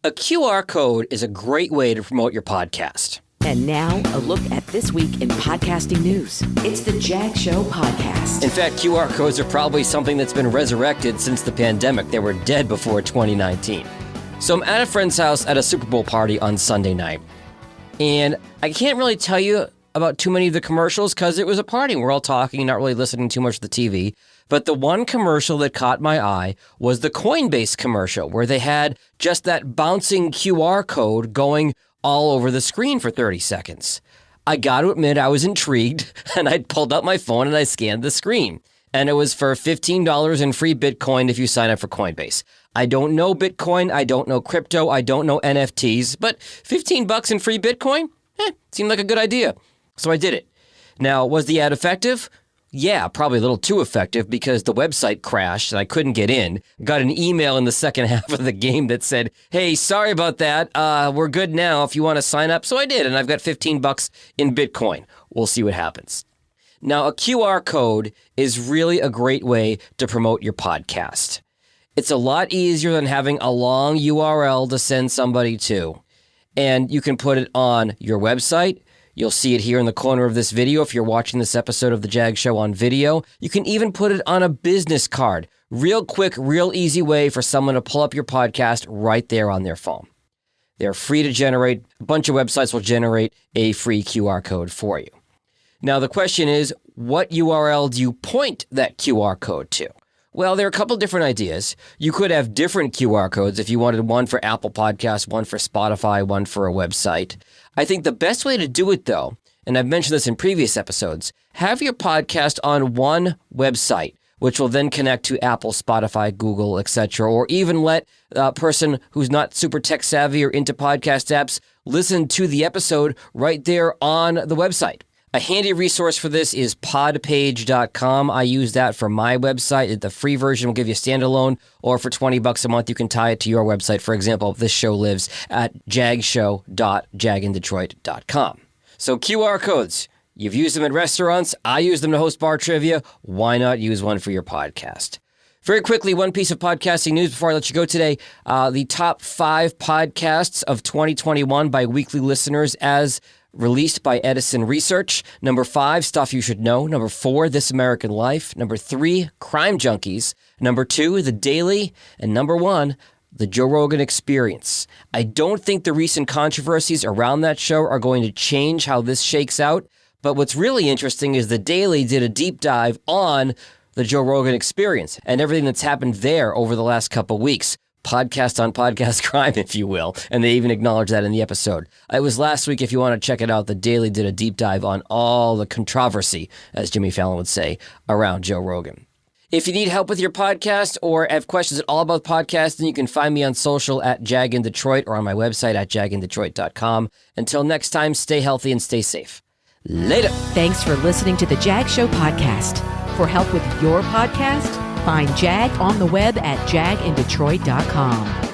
A QR code is a great way to promote your podcast. And now, a look at this week in podcasting news. It's the Jag Show Podcast. In fact, QR codes are probably something that's been resurrected since the pandemic. They were dead before 2019. So I'm at a friend's house at a Super Bowl party on Sunday night. And I can't really tell you about too many of the commercials because it was a party. We're all talking, not really listening too much to the TV. But the one commercial that caught my eye was the Coinbase commercial, where they had just that bouncing QR code going all over the screen for 30 seconds. I got to admit, I was intrigued, and I pulled out my phone and I scanned the screen. And it was for $15 in free Bitcoin if you sign up for Coinbase. I don't know Bitcoin, I don't know crypto, I don't know NFTs, but $15 in free Bitcoin? Seemed like a good idea. So I did it. Now, was the ad effective? Yeah, probably a little too effective because the website crashed and I couldn't get in. Got an email in the second half of the game that said, hey, sorry about that. We're good now if you want to sign up. So I did, and I've got $15 in Bitcoin. We'll see what happens. Now, a QR code is really a great way to promote your podcast. It's a lot easier than having a long URL to send somebody to. And you can put it on your website. You'll see it here in the corner of this video if you're watching this episode of The Jag Show on video. You can even put it on a business card. Real quick, real easy way for someone to pull up your podcast right there on their phone. They're free to generate. A bunch of websites will generate a free QR code for you. Now, the question is, what URL do you point that QR code to? Well, there are a couple different ideas. You could have different QR codes if you wanted one for Apple Podcasts, one for Spotify, one for a website. I think the best way to do it, though, and I've mentioned this in previous episodes, have your podcast on one website, which will then connect to Apple, Spotify, Google, etc., or even let a person who's not super tech savvy or into podcast apps listen to the episode right there on the website. A handy resource for this is podpage.com. I use that for my website. The free version will give you a standalone, or for $20 a month, you can tie it to your website. For example, this show lives at jagshow.jagindetroit.com. So QR codes, you've used them at restaurants. I use them to host bar trivia. Why not use one for your podcast? Very quickly, one piece of podcasting news before I let you go today. The top 5 podcasts of 2021 by weekly listeners as released by Edison Research. Number 5, Stuff You Should Know. Number 4, This American Life. Number 3, Crime Junkies. Number 2, The Daily. And number 1, The Joe Rogan Experience. I don't think the recent controversies around that show are going to change how this shakes out. But what's really interesting is The Daily did a deep dive on The Joe Rogan Experience and everything that's happened there over the last couple weeks. Podcast on podcast crime, if you will. And they even acknowledged that in the episode. It was last week. If you want to check it out, The Daily did a deep dive on all the controversy, as Jimmy Fallon would say, around Joe Rogan. If you need help with your podcast or have questions at all about podcasting, you can find me on social at jagindetroit or on my website at jagindetroit.com. Until next time, stay healthy and stay safe. Later. Thanks for listening to the Jag Show Podcast. For help with your podcast, find Jag on the web at jagindetroit.com.